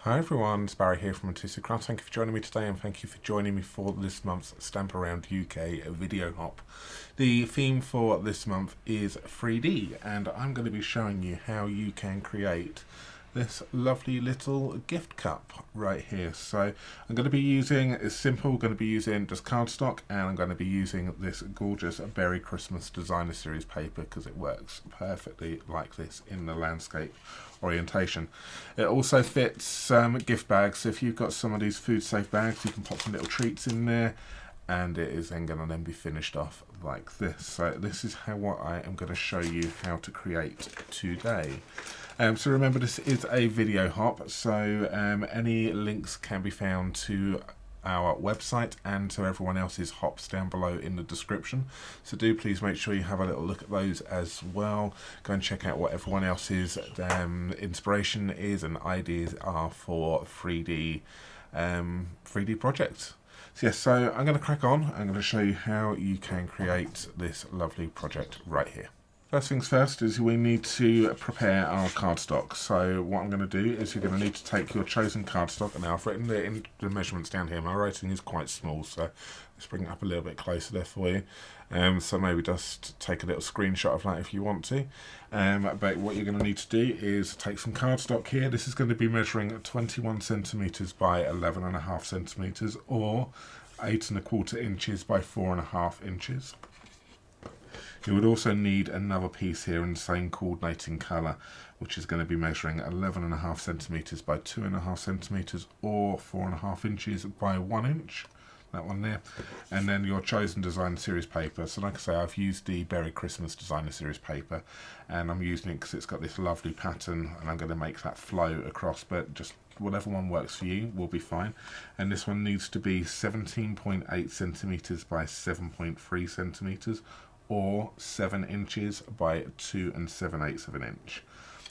Hi everyone, it's Barry here from Mitosu. Thank you for joining me today, and thank you for joining me for this month's Stamp Around UK video hop. The theme for this month is 3D, and I'm going to be showing you how you can create this lovely little gift cup right here. So I'm going to be using, it's simple, I'm going to be using just cardstock, and I'm going to be using this gorgeous Beary Christmas Designer Series paper because it works perfectly like this in the landscape orientation. It also fits gift bags, so if you've got some of these food safe bags, you can pop some little treats in there, and it is then going to be finished off like this. So this is what I am going to show you how to create today. So remember, this is a video hop, so any links can be found to our website and to everyone else's hops down below in the description, so do please make sure you have a little look at those as well. Go and check out what everyone else's inspiration is and ideas are for 3D projects. So yes, so I'm going to crack on. I'm going to show you how you can create this lovely project right here. First things first is we need to prepare our cardstock. So what I'm going to do is you're going to need to take your chosen cardstock, and now I've written the measurements down here. My writing is quite small, so let's bring it up a little bit closer there for you. So maybe just take a little screenshot of that if you want to. But what you're going to need to do is take some cardstock here. This is going to be measuring 21 centimeters by 11.5 centimeters, or 8 1/4 inches by 4.5 inches. You would also need another piece here in the same coordinating colour, which is going to be measuring 11.5 centimeters by 2.5 centimeters, or 4.5 inches by 1 inch. That one there. And then your chosen designer series paper. So like I say, I've used the Beary Christmas Designer Series paper, and I'm using it because it's got this lovely pattern, and I'm going to make that flow across, but just whatever one works for you will be fine. And this one needs to be 17.8 centimeters by 7.3 centimeters, or 7 inches by 2 7/8 of an inch.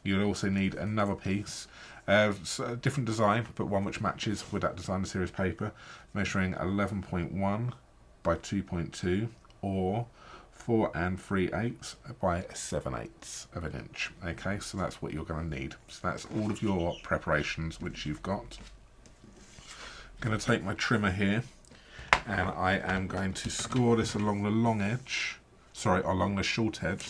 You'll also need another piece, a different design, but one which matches with that designer series paper, measuring 11.1 by 2.2, or 4 3/8 by 7/8 of an inch. Okay, so that's what you're going to need. So that's all of your preparations which you've got. I'm going to take my trimmer here, and I am going to score this along the long edge. Along the short edge,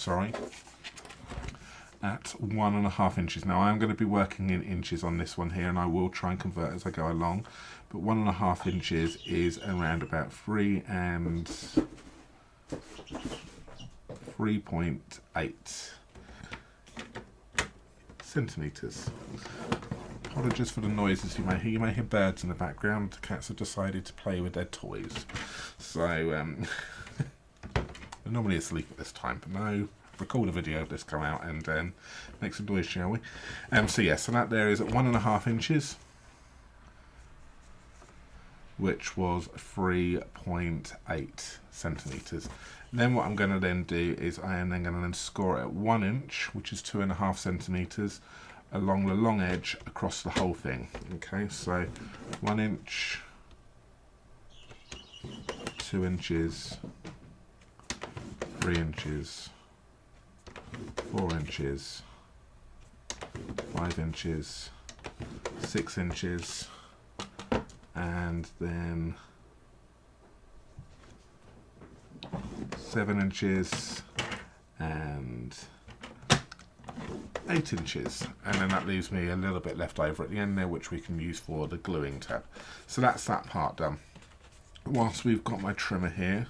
at 1.5 inches. Now I am going to be working in inches on this one here, and I will try and convert as I go along, but 1.5 inches is around about 3.8 centimeters. Apologies for the noises you may hear. You may hear birds in the background. The cats have decided to play with their toys, so they're normally asleep at this time, but no, record a video of this, go out and make some noise, shall we? So yeah, so that there is at 1.5 inches, which was 3.8 centimeters. Then what I'm going to then do is I am then going to score it at 1 inch, which is 2.5 centimeters, along the long edge across the whole thing. Okay, so 1 inch, 2 inches, 3 inches, 4 inches, 5 inches, 6 inches, and then 7 inches, and 8 inches, and then that leaves me a little bit left over at the end there, which we can use for the gluing tab. So that's that part done. Whilst we've got my trimmer here,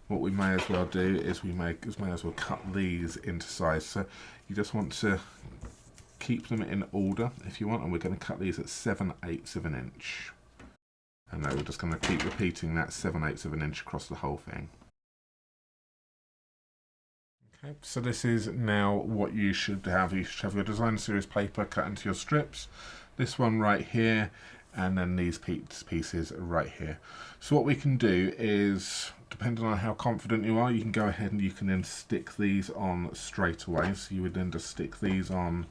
what we may as well do is we may as well cut these into size. So you just want to keep them in order if you want, and we're going to cut these at 7/8 of an inch. And then we're just going to keep repeating that 7/8 of an inch across the whole thing. Okay, so this is now what you should have. You should have your design series paper cut into your strips. This one right here, and then these pieces right here. So what we can do is, depending on how confident you are, you can go ahead and you can then stick these on straight away. So you would then just stick these on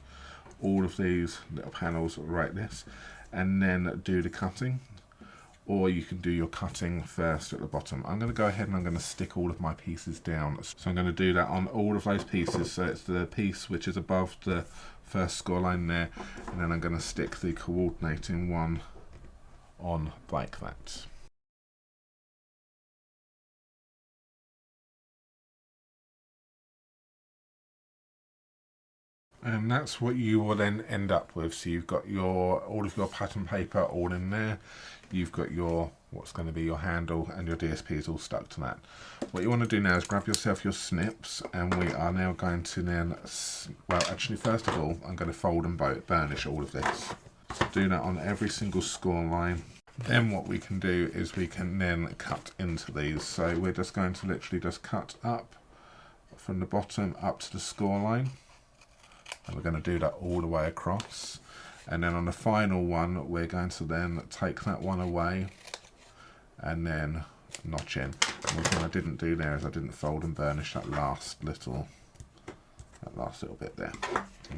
all of these little panels right this, and then do the cutting. Or you can do your cutting first at the bottom. I'm going to go ahead and I'm going to stick all of my pieces down. So I'm going to do that on all of those pieces. So it's the piece which is above the first score line there, and then I'm going to stick the coordinating one on like that. And that's what you will then end up with. So you've got all of your pattern paper all in there. You've got your what's going to be your handle, and your DSP is all stuck to that. What you want to do now is grab yourself your snips, and we are now going to then, well, actually first of all, I'm going to fold and burnish all of this. So do that on every single score line. Then what we can do is we can then cut into these. So we're just going to literally just cut up from the bottom up to the score line. And we're going to do that all the way across. And then on the final one, we're going to then take that one away and then notch in. And one thing I didn't do there is I didn't fold and burnish that last little bit there.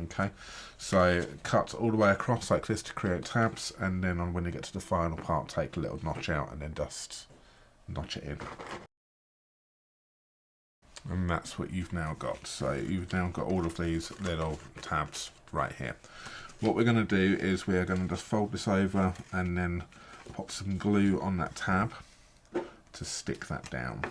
Okay, so cut all the way across like this to create tabs, and then when you get to the final part, take a little notch out and then just notch it in. And that's what you've now got. So you've now got all of these little tabs right here. What we're going to do is we are going to just fold this over and then pop some glue on that tab to stick that down.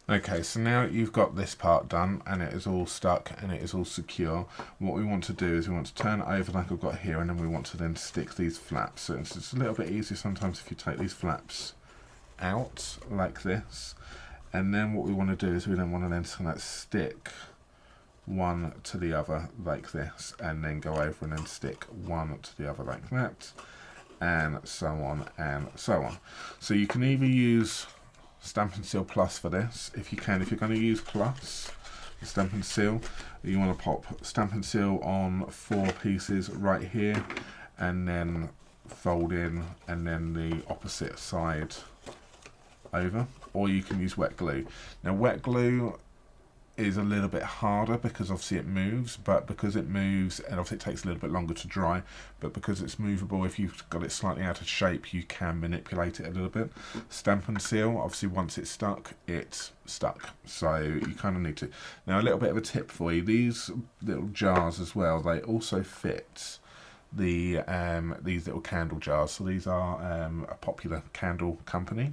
Okay, so now you've got this part done and it is all stuck and it is all secure. What we want to do is we want to turn it over like I've got here, and then we want to then stick these flaps. So it's just a little bit easier sometimes if you take these flaps out like this. And then what we want to do is we then want to then kind of stick one to the other like this, and then go over and then stick one to the other like that, and so on and so on. So you can either use Stampin' Seal Plus for this, if you can. If you're going to use Plus, Stampin' Seal, you want to pop Stampin' Seal on 4 pieces right here, and then fold in, and then the opposite side over. Or you can use wet glue. Now wet glue is a little bit harder because obviously it moves, but because it moves, and obviously it takes a little bit longer to dry, but because it's movable, if you've got it slightly out of shape, you can manipulate it a little bit. Stampin' Seal, obviously once it's stuck, it's stuck. So you kind of need to. Now a little bit of a tip for you, these little jars as well, they also fit these little candle jars. So these are a popular candle company,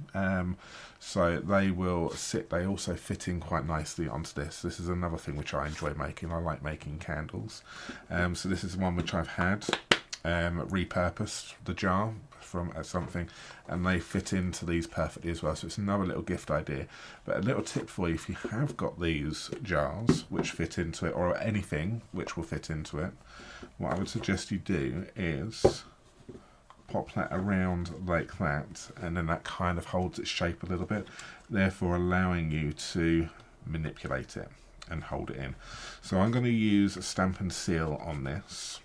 so they also fit in quite nicely onto this. This is another thing which I enjoy making. I like making candles. So this is one which I've had repurposed the jar from something, and they fit into these perfectly as well. So it's another little gift idea. But a little tip for you, if you have got these jars which fit into it, or anything which will fit into it, what I would suggest you do is pop that around like that, and then that kind of holds its shape a little bit, therefore allowing you to manipulate it and hold it in. So I'm going to use a Stampin' Seal on this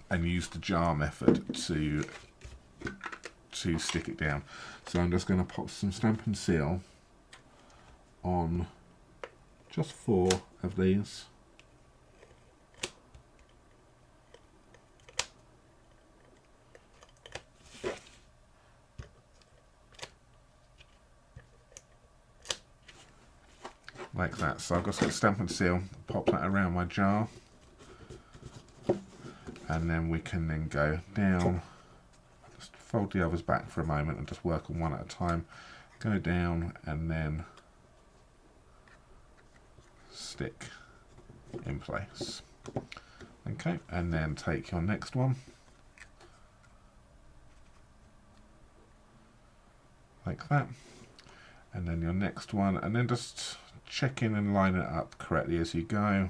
and use the jar method to stick it down. So I'm just going to pop some Stampin' Seal on just 4 of these. Like that. So I've got some Stampin' Seal, pop that around my jar, and then we can then go down, just fold the others back for a moment and just work on one at a time, go down and then stick in place. Okay, and then take your next one, like that, and then your next one, and then just check in and line it up correctly as you go,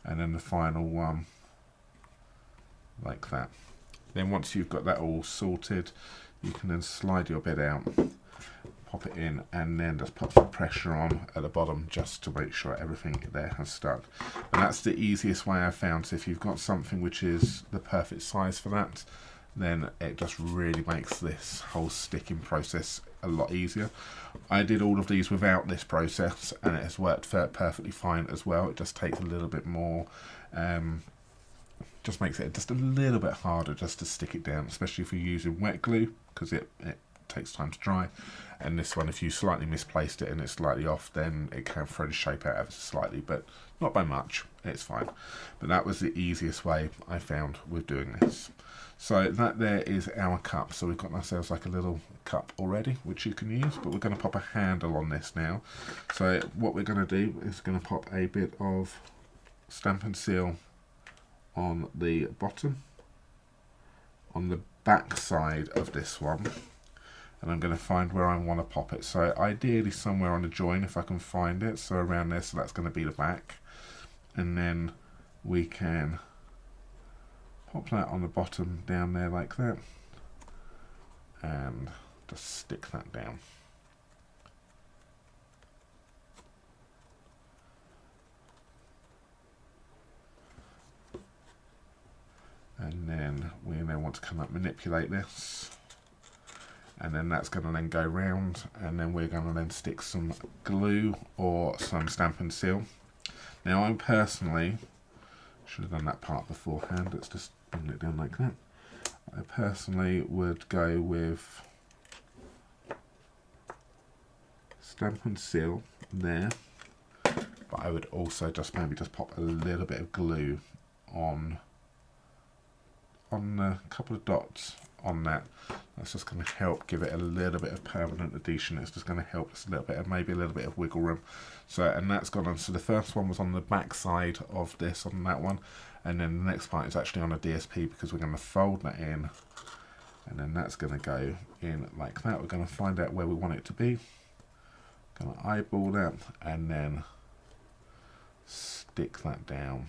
and then the final one like that. Then once you've got that all sorted, you can then slide your bit out, pop it in, and then just put some pressure on at the bottom just to make sure everything there has stuck. And that's the easiest way I've found. So if you've got something which is the perfect size for that, then it just really makes this whole sticking process a lot easier. I did all of these without this process and it has worked perfectly fine as well. It just takes a little bit more, just makes it just a little bit harder just to stick it down, especially if you're using wet glue, because it takes time to dry. And this one, if you slightly misplaced it and it's slightly off, then it can throw the shape out ever so slightly, but not by much, it's fine. But that was the easiest way I found with doing this. So that there is our cup. So we've got ourselves like a little cup already, which you can use, but we're going to pop a handle on this now. So what we're going to do is going to pop a bit of Stampin' Seal on the bottom, on the back side of this one, and I'm going to find where I want to pop it. So ideally somewhere on the join if I can find it, so around there, so that's going to be the back, and then we can pop that on the bottom down there like that, and just stick that down. And then we then want to come up, manipulate this, and then that's going to then go round, and then we're going to then stick some glue or some Stampin' Seal. Now I personally should have done that part beforehand. Let's just bring it down like that. I personally would go with Stampin' Seal there, but I would also just maybe just pop a little bit of glue on a couple of dots on that. That's just going to help give it a little bit of permanent adhesion. It's just going to help us a little bit, and maybe a little bit of wiggle room. So, and that's gone on. So the first one was on the back side of this, on that one, and then the next part is actually on a DSP, because we're going to fold that in, and then that's going to go in like that. We're going to find out where we want it to be, going to eyeball that, and then stick that down.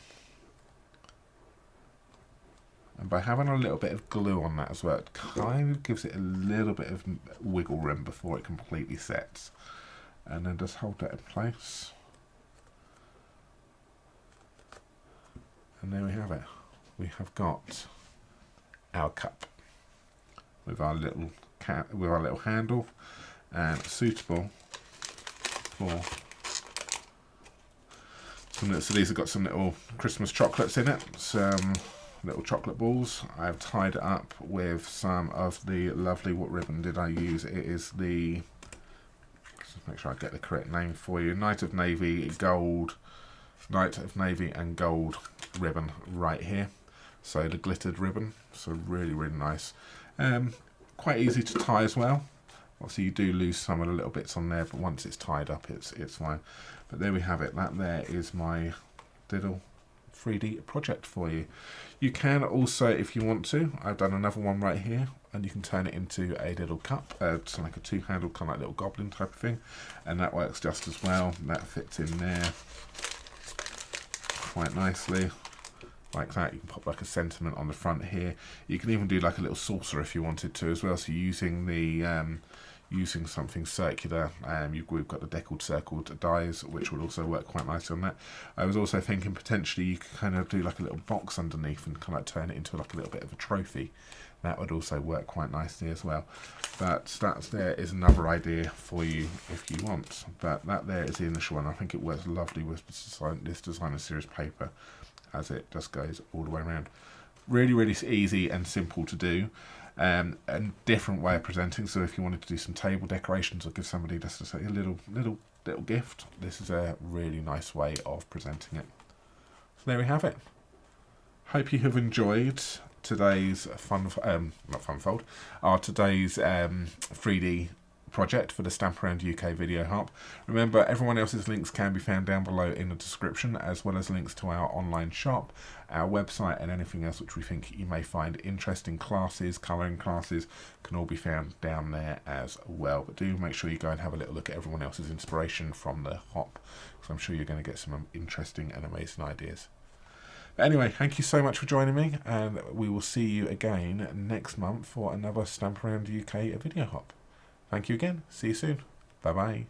And by having a little bit of glue on that as well, it kind of gives it a little bit of wiggle room before it completely sets. And then just hold that in place. And there we have it. We have got our cup with our little handle, and suitable for some. So these have got some little Christmas chocolates in it. Some little chocolate balls. I've tied it up with some of the lovely, what ribbon did I use? It is the, let's make sure I get the correct name for you, Night of Navy and Gold ribbon right here. So the glittered ribbon, so really, really nice. Quite easy to tie as well. Obviously you do lose some of the little bits on there, but once it's tied up, it's fine. But there we have it. That there is my little 3D project for you. You can also, if you want to, I've done another one right here, and you can turn it into a little cup, so like a two-handled kind of like little goblin type of thing, and that works just as well. That fits in there quite nicely like that. You can pop like a sentiment on the front here. You can even do like a little saucer if you wanted to as well, so using the using something circular, we've got the deckled circled dies, which would also work quite nicely on that. I was also thinking potentially you could kind of do like a little box underneath and kind of like turn it into like a little bit of a trophy. That would also work quite nicely as well. But that there is another idea for you if you want. But that there is the initial one. I think it works lovely with this designer series paper, as it just goes all the way around. Really, really easy and simple to do. A different way of presenting. So if you wanted to do some table decorations or give somebody just a little gift, this is a really nice way of presenting it. So there we have it. Hope you have enjoyed today's today's 3D project for the Stamp Around UK video hub. Remember, everyone else's links can be found down below in the description, as well as links to our online shop, our website, and anything else which we think you may find interesting. Classes, colouring classes can all be found down there as well. But do make sure you go and have a little look at everyone else's inspiration from the hop, because I'm sure you're going to get some interesting and amazing ideas. But anyway, thank you so much for joining me, and we will see you again next month for another Stamp Around UK video hop. Thank you again. See you soon. Bye bye.